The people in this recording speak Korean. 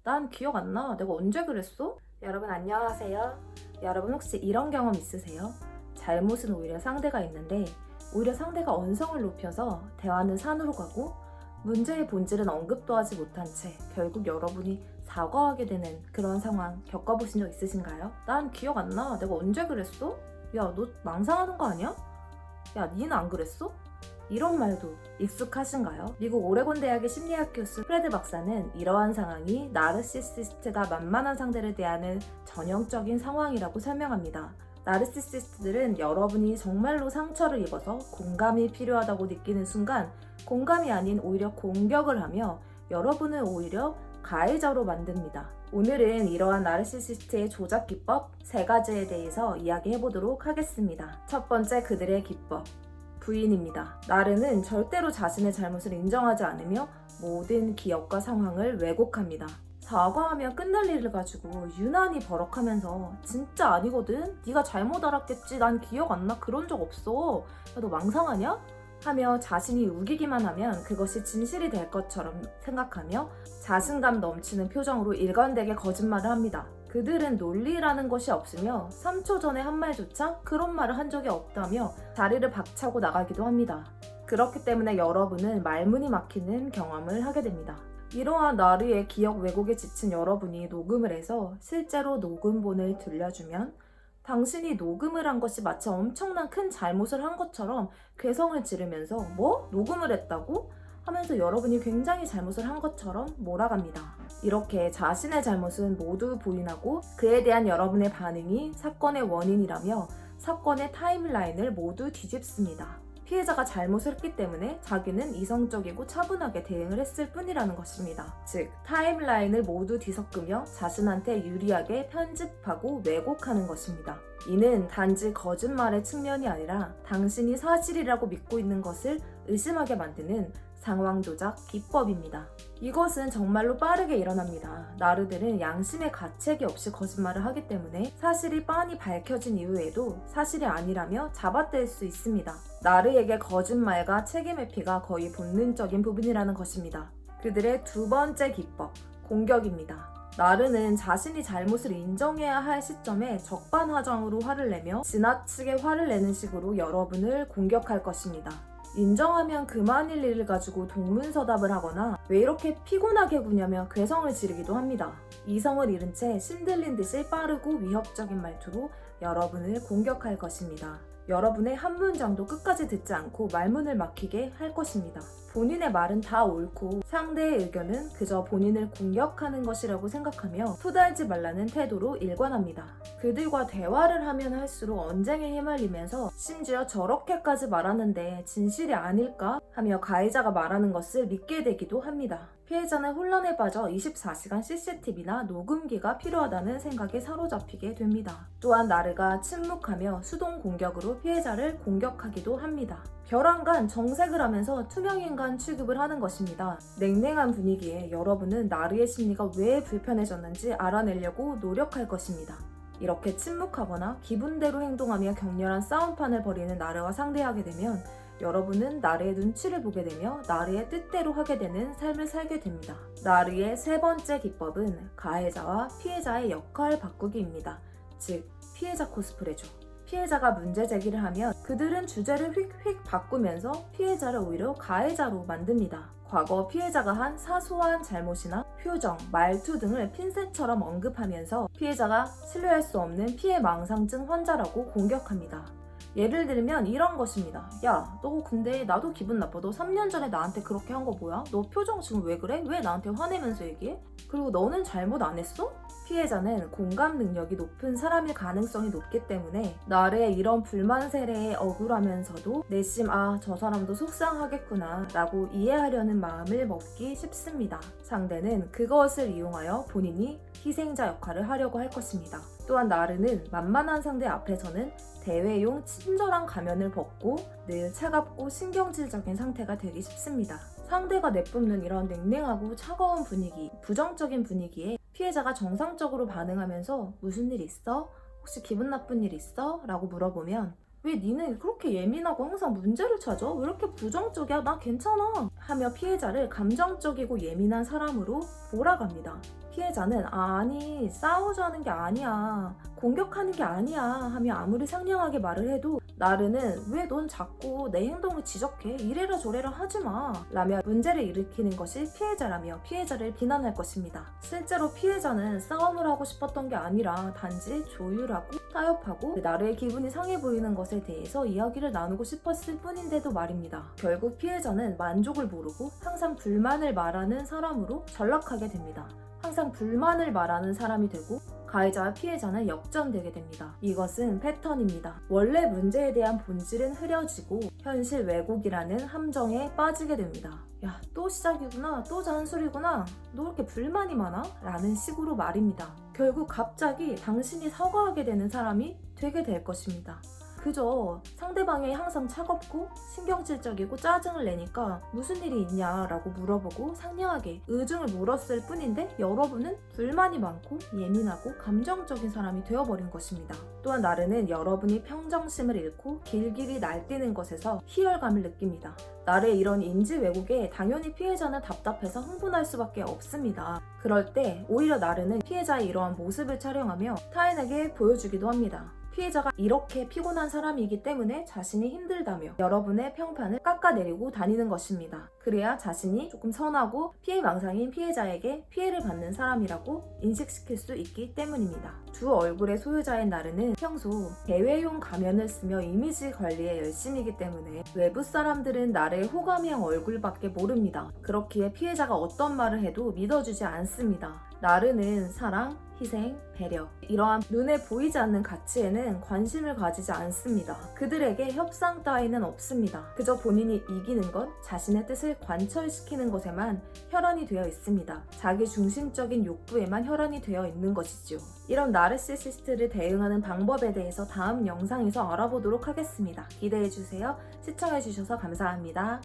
난 기억 안 나. 내가 언제 그랬어? 여러분 안녕하세요. 여러분 혹시 이런 경험 있으세요? 잘못은 오히려 상대가 있는데 오히려 상대가 언성을 높여서 대화는 산으로 가고 문제의 본질은 언급도 하지 못한 채 결국 여러분이 사과하게 되는 그런 상황 겪어보신 적 있으신가요? 난 기억 안 나. 내가 언제 그랬어? 야, 너 망상하는 거 아니야? 야, 니는 안 그랬어? 이런 말도 익숙하신가요? 미국 오레곤 대학의 심리학 교수 프레드 박사는 이러한 상황이 나르시시스트가 만만한 상대를 대하는 전형적인 상황이라고 설명합니다. 나르시시스트들은 여러분이 정말로 상처를 입어서 공감이 필요하다고 느끼는 순간 공감이 아닌 오히려 공격을 하며 여러분을 오히려 가해자로 만듭니다. 오늘은 이러한 나르시시스트의 조작 기법 3가지에 대해서 이야기해보도록 하겠습니다. 첫 번째, 그들의 기법. 부인입니다. 나르는 절대로 자신의 잘못을 인정하지 않으며 모든 기억과 상황을 왜곡합니다. 사과하면 끝날 일을 가지고 유난히 버럭하면서 진짜 아니거든? 네가 잘못 알았겠지? 난 기억 안 나. 그런 적 없어. 야, 너 망상하냐? 하며 자신이 우기기만 하면 그것이 진실이 될 것처럼 생각하며 자신감 넘치는 표정으로 일관되게 거짓말을 합니다. 그들은 논리라는 것이 없으며 3초 전에 한 말조차 그런 말을 한 적이 없다며 자리를 박차고 나가기도 합니다. 그렇기 때문에 여러분은 말문이 막히는 경험을 하게 됩니다. 이러한 나르의 기억 왜곡에 지친 여러분이 녹음을 해서 실제로 녹음본을 들려주면 당신이 녹음을 한 것이 마치 엄청난 큰 잘못을 한 것처럼 괴성을 지르면서 뭐? 녹음을 했다고? 하면서 여러분이 굉장히 잘못을 한 것처럼 몰아갑니다. 이렇게 자신의 잘못은 모두 부인하고 그에 대한 여러분의 반응이 사건의 원인이라며 사건의 타임라인을 모두 뒤집습니다. 피해자가 잘못을 했기 때문에 자기는 이성적이고 차분하게 대응을 했을 뿐이라는 것입니다. 즉, 타임라인을 모두 뒤섞으며 자신한테 유리하게 편집하고 왜곡하는 것입니다. 이는 단지 거짓말의 측면이 아니라 당신이 사실이라고 믿고 있는 것을 의심하게 만드는 상황 조작 기법입니다. 이것은 정말로 빠르게 일어납니다. 나르들은 양심의 가책이 없이 거짓말을 하기 때문에 사실이 빤히 밝혀진 이후에도 사실이 아니라며 잡아뗄 수 있습니다. 나르에게 거짓말과 책임회피가 거의 본능적인 부분이라는 것입니다. 그들의 두 번째 기법, 공격입니다. 나르는 자신이 잘못을 인정해야 할 시점에 적반하장으로 화를 내며 지나치게 화를 내는 식으로 여러분을 공격할 것입니다. 인정하면 그만일 일을 가지고 동문서답을 하거나 왜 이렇게 피곤하게 구냐며 괴성을 지르기도 합니다. 이성을 잃은 채 신들린 듯이 빠르고 위협적인 말투로 여러분을 공격할 것입니다. 여러분의 한 문장도 끝까지 듣지 않고 말문을 막히게 할 것입니다. 본인의 말은 다 옳고 상대의 의견은 그저 본인을 공격하는 것이라고 생각하며 토달지 말라는 태도로 일관합니다. 그들과 대화를 하면 할수록 언쟁에 휘말리면서 심지어 저렇게까지 말하는데 진실이 아닐까? 하며 가해자가 말하는 것을 믿게 되기도 합니다. 피해자는 혼란에 빠져 24시간 CCTV나 녹음기가 필요하다는 생각에 사로잡히게 됩니다. 또한 나르가 침묵하며 수동 공격으로 피해자를 공격하기도 합니다. 벼랑간 정색을 하면서 투명인간 취급을 하는 것입니다. 냉랭한 분위기에 여러분은 나르의 심리가 왜 불편해졌는지 알아내려고 노력할 것입니다. 이렇게 침묵하거나 기분대로 행동하며 격렬한 싸움판을 벌이는 나르와 상대하게 되면 여러분은 나르의 눈치를 보게 되며 나르의 뜻대로 하게 되는 삶을 살게 됩니다. 나르의 세 번째 기법은 가해자와 피해자의 역할 바꾸기입니다. 즉, 피해자 코스프레죠. 피해자가 문제 제기를 하면 그들은 주제를 휙휙 바꾸면서 피해자를 오히려 가해자로 만듭니다. 과거 피해자가 한 사소한 잘못이나 표정, 말투 등을 핀셋처럼 언급하면서 피해자가 신뢰할 수 없는 피해망상증 환자라고 공격합니다. 예를 들면 이런 것입니다. 야, 너 근데 나도 기분 나빠. 너 3년 전에 나한테 그렇게 한 거 뭐야? 너 표정 지금 왜 그래? 왜 나한테 화내면서 얘기해? 그리고 너는 잘못 안 했어? 피해자는 공감 능력이 높은 사람일 가능성이 높기 때문에 나의 이런 불만 세례에 억울하면서도 내심 저 사람도 속상하겠구나 라고 이해하려는 마음을 먹기 쉽습니다. 상대는 그것을 이용하여 본인이 희생자 역할을 하려고 할 것입니다. 또한 나르는 만만한 상대 앞에서는 대회용 친절한 가면을 벗고 늘 차갑고 신경질적인 상태가 되기 쉽습니다. 상대가 내뿜는 이런 냉랭하고 차가운 분위기, 부정적인 분위기에 피해자가 정상적으로 반응하면서 무슨 일 있어? 혹시 기분 나쁜 일 있어? 라고 물어보면 왜 니는 그렇게 예민하고 항상 문제를 찾아? 왜 이렇게 부정적이야? 나 괜찮아! 하며 피해자를 감정적이고 예민한 사람으로 몰아갑니다. 피해자는 아니 싸우자는 게 아니야, 공격하는 게 아니야 하며 아무리 상냥하게 말을 해도 나르는 왜 넌 자꾸 내 행동을 지적해, 이래라 저래라 하지마 라며 문제를 일으키는 것이 피해자라며 피해자를 비난할 것입니다. 실제로 피해자는 싸움을 하고 싶었던 게 아니라 단지 조율하고 타협하고 나르의 기분이 상해 보이는 것에 대해서 이야기를 나누고 싶었을 뿐인데도 말입니다. 결국 피해자는 만족을 모르고 항상 불만을 말하는 사람으로 전락하게 됩니다. 항상 불만을 말하는 사람이 되고 가해자와 피해자는 역전되게 됩니다. 이것은 패턴입니다. 원래 문제에 대한 본질은 흐려지고 현실 왜곡이라는 함정에 빠지게 됩니다. 야, 또 시작이구나, 또 잔소리구나, 너 그렇게 불만이 많아? 라는 식으로 말입니다. 결국 갑자기 당신이 사과하게 되는 사람이 되게 될 것입니다. 그저 상대방이 항상 차갑고 신경질적이고 짜증을 내니까 무슨 일이 있냐라고 물어보고 상냥하게 의중을 물었을 뿐인데 여러분은 불만이 많고 예민하고 감정적인 사람이 되어버린 것입니다. 또한 나르는 여러분이 평정심을 잃고 길길이 날뛰는 것에서 희열감을 느낍니다. 나르의 이런 인지 왜곡에 당연히 피해자는 답답해서 흥분할 수밖에 없습니다. 그럴 때 오히려 나르는 피해자의 이러한 모습을 촬영하며 타인에게 보여주기도 합니다. 피해자가 이렇게 피곤한 사람이기 때문에 자신이 힘들다며 여러분의 평판을 깎아내리고 다니는 것입니다. 그래야 자신이 조금 선하고 피해망상인 피해자에게 피해를 받는 사람이라고 인식시킬 수 있기 때문입니다. 두 얼굴의 소유자인 나르는 평소 대외용 가면을 쓰며 이미지 관리에 열심이기 때문에 외부 사람들은 나르의 호감형 얼굴밖에 모릅니다. 그렇기에 피해자가 어떤 말을 해도 믿어주지 않습니다. 나르는 사랑, 희생, 배려, 이러한 눈에 보이지 않는 가치에는 관심을 가지지 않습니다. 그들에게 협상 따위는 없습니다. 그저 본인이 이기는 것, 자신의 뜻을 관철시키는 것에만 혈안이 되어 있습니다. 자기 중심적인 욕구에만 혈안이 되어 있는 것이죠. 이런 나르시시스트를 대응하는 방법에 대해서 다음 영상에서 알아보도록 하겠습니다. 기대해주세요. 시청해주셔서 감사합니다.